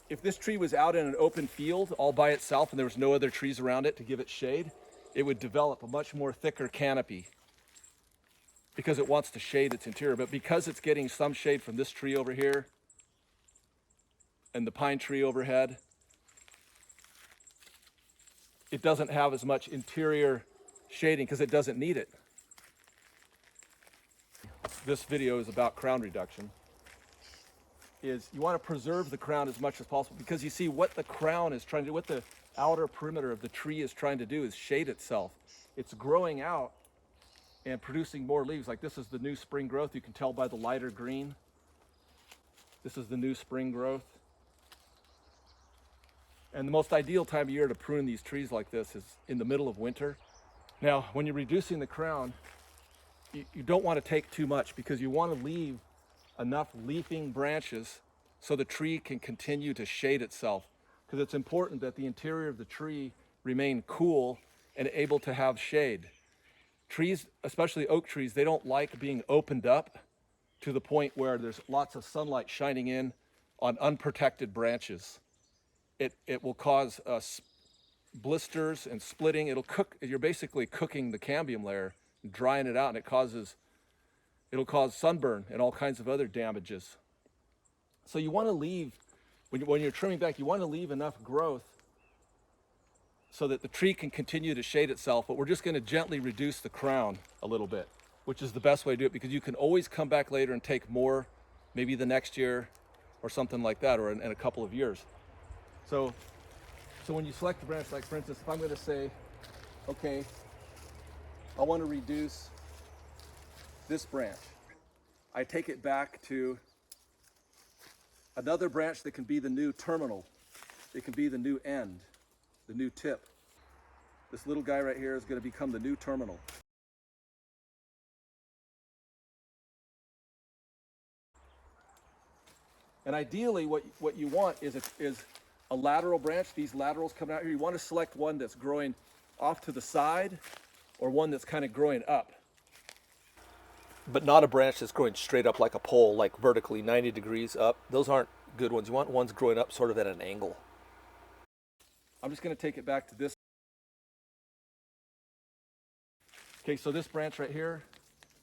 If this tree was out in an open field all by itself and there was no other trees around it to give it shade, it would develop a much more thicker canopy because it wants to shade its interior. But because it's getting some shade from this tree over here and the pine tree overhead, it doesn't have as much interior shading because it doesn't need it. This video is about crown reduction. Is you want to preserve the crown as much as possible, because you see what the crown is trying to do, what the outer perimeter of the tree is trying to do is shade itself. It's growing out and producing more leaves. Like this is the new spring growth. You can tell by the lighter green. This is the new spring growth. And the most ideal time of year to prune these trees like this is in the middle of winter. Now, when you're reducing the crown, you don't want to take too much, because you want to leave enough leafing branches so the tree can continue to shade itself, because it's important that the interior of the tree remain cool and able to have shade. Trees, especially oak trees, they don't like being opened up to the point where there's lots of sunlight shining in on unprotected branches. It will cause blisters and splitting. You're basically cooking the cambium layer, drying it out, and it'll cause sunburn and all kinds of other damages. So you want to leave, when you're trimming back, you want to leave enough growth so that the tree can continue to shade itself, but we're just going to gently reduce the crown a little bit, which is the best way to do it, because you can always come back later and take more, maybe the next year or something like that, or in a couple of years. So when you select the branch, like for instance, if I'm going to say, okay, I want to reduce this branch, I take it back to another branch that can be the new terminal. It can be the new end, the new tip. This little guy right here is going to become the new terminal. And ideally, what you want is a lateral branch. These laterals coming out here, you want to select one that's growing off to the side or one that's kind of growing up. But not a branch that's growing straight up like a pole, like vertically 90 degrees up. Those aren't good ones. You want ones growing up sort of at an angle. I'm just going to take it back to this. Okay, so this branch right here,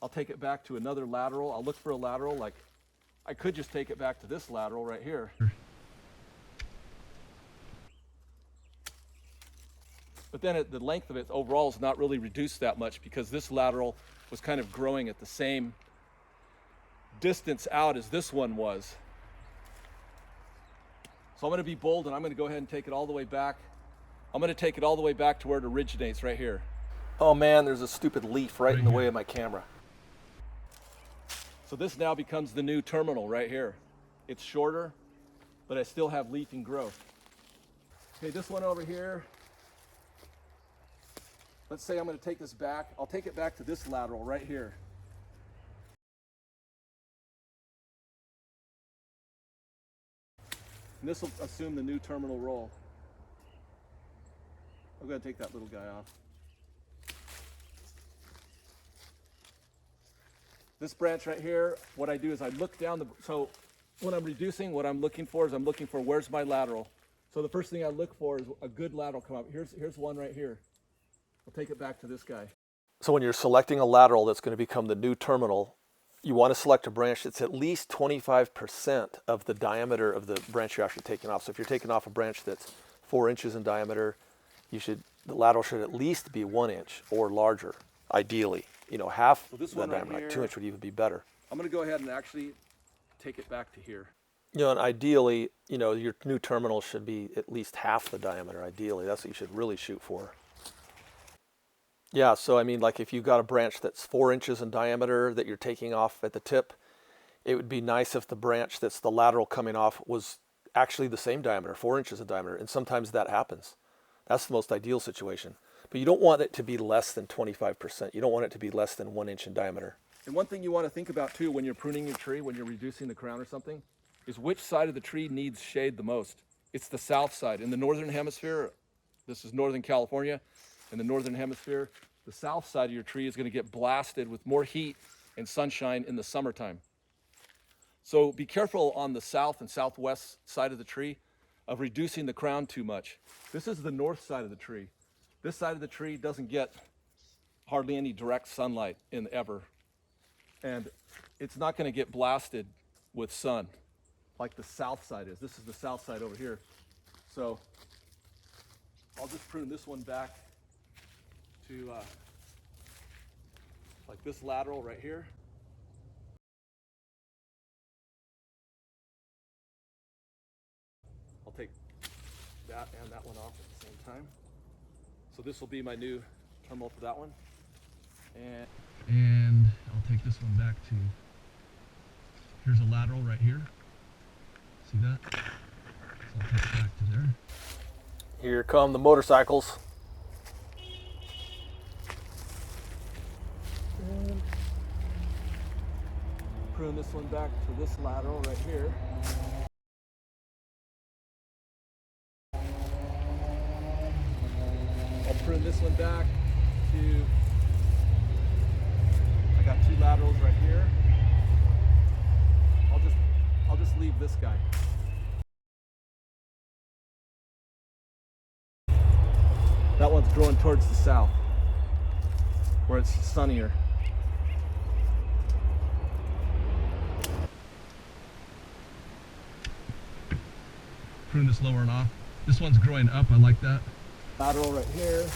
I'll take it back to another lateral. I'll look for a lateral. Like I could just take it back to this lateral right here. But then the length of it overall is not really reduced that much, because this lateral was kind of growing at the same distance out as this one was. So I'm going to be bold, and I'm going to go ahead and take it all the way back. I'm going to take it all the way back to where it originates, right here. Oh man, there's a stupid leaf right in the way of my camera. So this now becomes the new terminal right here. It's shorter, but I still have leafing growth. Okay, this one over here, let's say I'm going to take this back. I'll take it back to this lateral right here. And this will assume the new terminal roll. I'm going to take that little guy off. This branch right here, what I do is I look down so when I'm reducing, what I'm looking for is where's my lateral. So the first thing I look for is a good lateral come up. Here's one right here. I'll take it back to this guy. So when you're selecting a lateral that's going to become the new terminal, you want to select a branch that's at least 25% of the diameter of the branch you're actually taking off. So if you're taking off a branch that's 4 inches in diameter, the lateral should at least be 1 inch or larger, ideally. Half the diameter, like 2 inch would even be better. I'm going to go ahead and actually take it back to here. And ideally, your new terminal should be at least half the diameter, ideally. That's what you should really shoot for. Yeah, so I mean, like if you've got a branch that's 4 inches in diameter that you're taking off at the tip, it would be nice if the branch that's the lateral coming off was actually the same diameter, 4 inches in diameter, and sometimes that happens. That's the most ideal situation. But you don't want it to be less than 25%. You don't want it to be less than 1 inch in diameter. And one thing you want to think about too when you're pruning your tree, when you're reducing the crown or something, is which side of the tree needs shade the most. It's the south side. In the northern hemisphere, this is Northern California, in the northern hemisphere, the south side of your tree is going to get blasted with more heat and sunshine in the summertime. So be careful on the south and southwest side of the tree. of reducing the crown too much. This is the north side of the tree. This side of the tree doesn't get hardly any direct sunlight in ever. And it's not going to get blasted with sun like the south side is. This is the south side over here. So I'll just prune this one back to like this lateral right here. I'll take that and that one off at the same time. So this will be my new terminal for that one. And I'll take this one back to, here's a lateral right here. See that? So I'll take it back to there. Here come the motorcycles. And prune this one back to this lateral right here. I'll prune this one back to, I got two laterals right here. I'll just leave this guy. That one's growing towards the south, where it's sunnier. Prune this lower and off. This one's growing up, I like that. Lateral right here.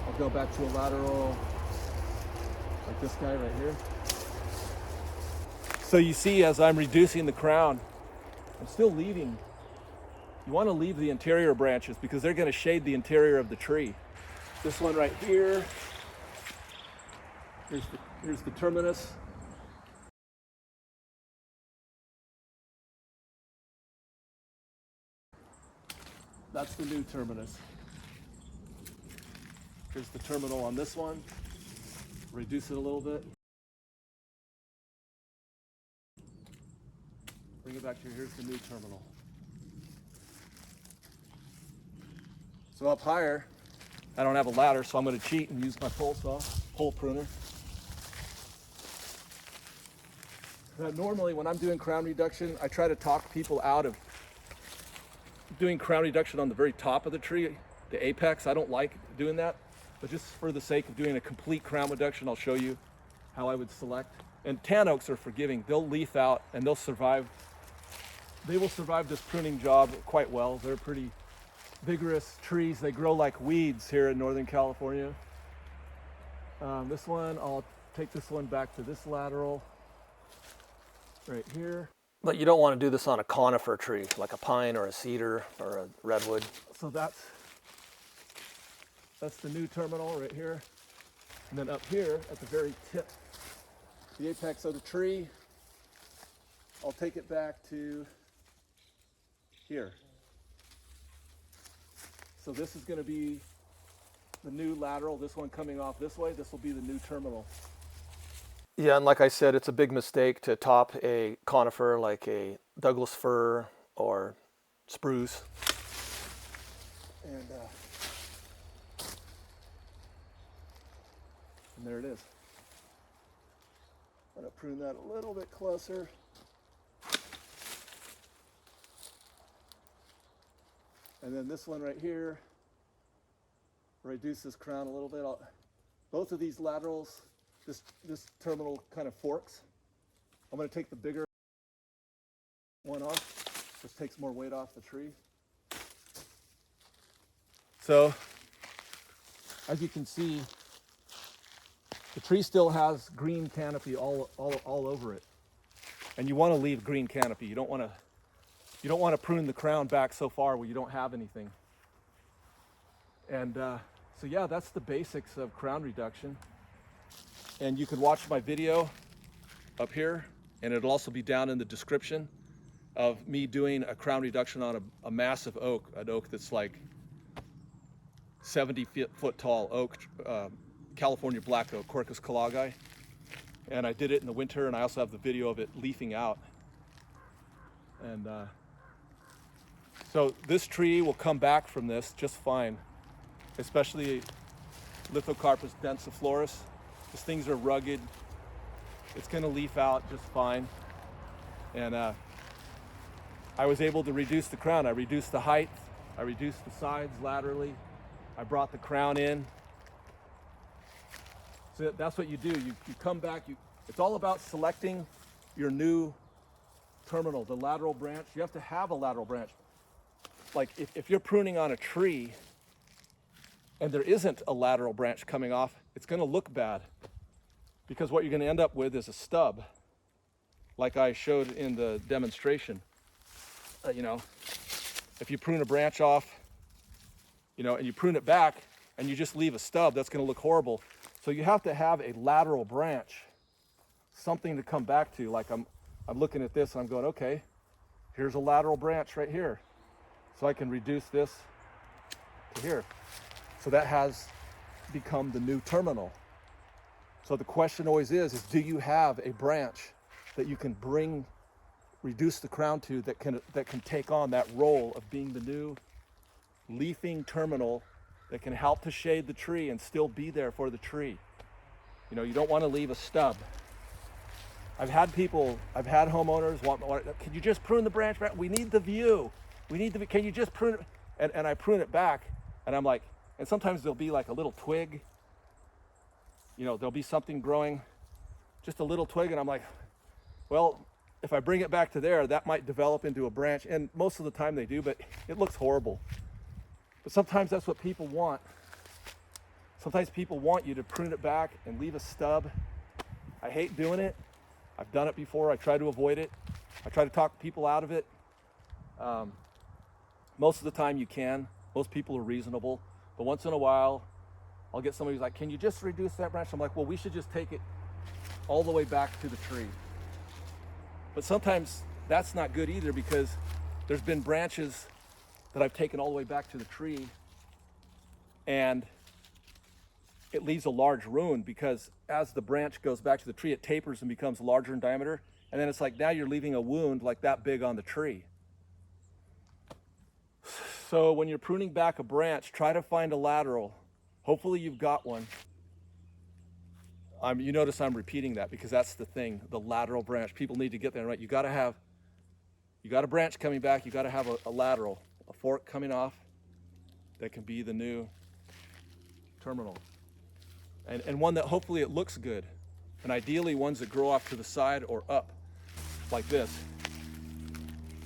I'll go back to a lateral like this guy right here. So you see, as I'm reducing the crown, I'm still leaving. You want to leave the interior branches because they're going to shade the interior of the tree. This one right here, here's the terminus. That's the new terminus. Here's the terminal on this one. Reduce it a little bit. Bring it back to here. Here's the new terminal. So up higher, I don't have a ladder, so I'm going to cheat and use my pole saw, pole pruner. Normally, when I'm doing crown reduction, I try to talk people out of doing crown reduction on the very top of the tree, the apex. I don't like doing that, but just for the sake of doing a complete crown reduction, I'll show you how I would select. And tan oaks are forgiving. They'll leaf out and they'll survive. They will survive this pruning job quite well. They're pretty vigorous trees. They grow like weeds here in Northern California. This one, I'll take this one back to this lateral right here. But you don't want to do this on a conifer tree, like a pine or a cedar or a redwood. So that's the new terminal right here. And then up here at the very tip, the apex of the tree, I'll take it back to here. So this is going to be the new lateral. This one coming off this way, this will be the new terminal. Yeah, and like I said, it's a big mistake to top a conifer like a Douglas fir or spruce. And there it is. I'm going to prune that a little bit closer. And then this one right here, reduce this crown a little bit. Both of these laterals, this terminal kind of forks. I'm going to take the bigger one off. This takes more weight off the tree. So, as you can see, the tree still has green canopy all over it. And you want to leave green canopy. You don't want to prune the crown back so far where you don't have anything. And so yeah, that's the basics of crown reduction. And you can watch my video up here, and it'll also be down in the description of me doing a crown reduction on a massive oak, an oak that's like 70 foot tall oak, California black oak, Quercus callaghi. And I did it in the winter, and I also have the video of it leafing out. And so this tree will come back from this just fine, especially Lithocarpus densiflorus. These things are rugged. It's going to leaf out just fine. And I was able to reduce the crown. I reduced the height, I reduced the sides laterally, I brought the crown in. So that's what you do. You come back, it's all about selecting your new terminal, the lateral branch. You have to have a lateral branch. Like if you're pruning on a tree and there isn't a lateral branch coming off, it's gonna look bad, because what you're gonna end up with is a stub, like I showed in the demonstration. You know, if you prune a branch off, you know, and you prune it back and you just leave a stub, that's gonna look horrible. So you have to have a lateral branch, something to come back to. Like I'm looking at this and I'm going, okay, here's a lateral branch right here. So I can reduce this to here. So that has become the new terminal. So the question always is do you have a branch that you can reduce the crown to, that can take on that role of being the new leafing terminal that can help to shade the tree and still be there for the tree. You know, you don't want to leave a stub. I've had homeowners want, can you just prune the branch back? We need the view. Can you just prune it? And I prune it back, and I'm like, and sometimes there'll be like a little twig, you know, there'll be something growing, just a little twig, and I'm like, well, if I bring it back to there, that might develop into a branch, and most of the time they do, but it looks horrible. But sometimes that's what people want. Sometimes people want you to prune it back and leave a stub. I hate doing it. I've done it before. I try to avoid it. I try to talk people out of it. Most of the time you can. Most people are reasonable. But once in a while, I'll get somebody who's like, can you just reduce that branch? I'm like, well, we should just take it all the way back to the tree. But sometimes that's not good either, because there's been branches that I've taken all the way back to the tree, and it leaves a large wound, because as the branch goes back to the tree, it tapers and becomes larger in diameter, and then it's like now you're leaving a wound like that big on the tree. So when you're pruning back a branch, try to find a lateral. Hopefully you've got one. You notice I'm repeating that because that's the thing, the lateral branch. People need to get there, right? You got a branch coming back, you got to have a lateral, a fork coming off that can be the new terminal. And one that hopefully it looks good. And ideally ones that grow off to the side or up, like this.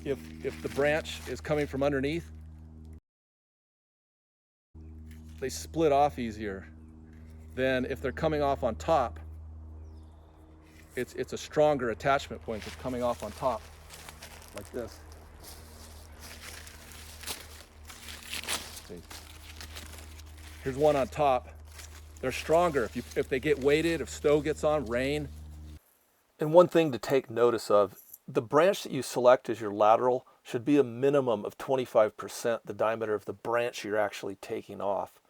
If the branch is coming from underneath, they split off easier than if they're coming off on top. It's a stronger attachment point that's coming off on top, like this. See. Here's one on top. They're stronger if they get weighted, if snow gets on, rain. And one thing to take notice of, the branch that you select as your lateral should be a minimum of 25% the diameter of the branch you're actually taking off.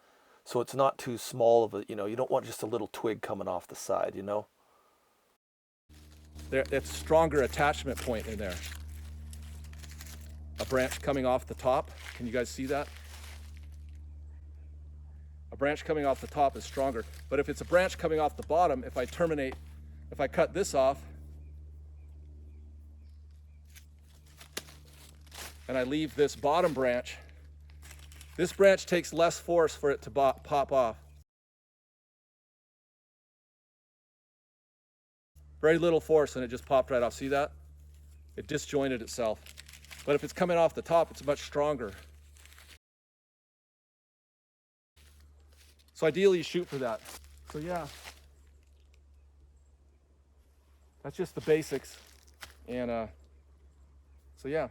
So it's not too small of a, you don't want just a little twig coming off the side, It's stronger attachment point in there. A branch coming off the top, can you guys see that? A branch coming off the top is stronger. But if it's a branch coming off the bottom, if I cut this off, and I leave this bottom branch, this branch takes less force for it to pop off. Very little force and it just popped right off. See that? It disjointed itself. But if it's coming off the top, it's much stronger. So ideally you shoot for that. So yeah, that's just the basics. And so yeah.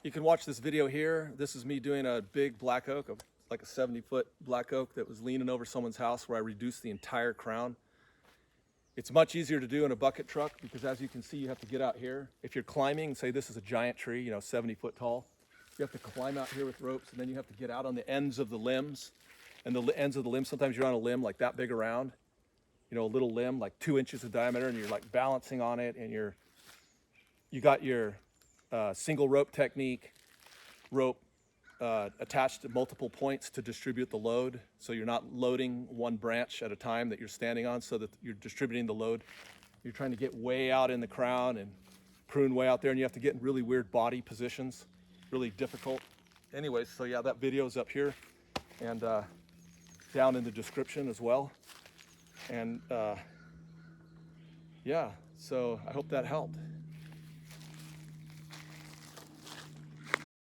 You can watch this video here. This is me doing a big black oak, like a 70-foot black oak that was leaning over someone's house, where I reduced the entire crown. It's much easier to do in a bucket truck because, as you can see, you have to get out here. If you're climbing, say this is a giant tree, 70 foot tall, you have to climb out here with ropes, and then you have to get out on the ends of the limbs. And the ends of the limbs, sometimes you're on a limb like that big around, a little limb like 2 inches in diameter, and you're like balancing on it, and you got your single rope technique, rope attached to multiple points to distribute the load. So you're not loading one branch at a time that you're standing on, so that you're distributing the load. You're trying to get way out in the crown and prune way out there and you have to get in really weird body positions, really difficult. Anyways, so yeah, that video is up here and down in the description as well. And yeah, so I hope that helped.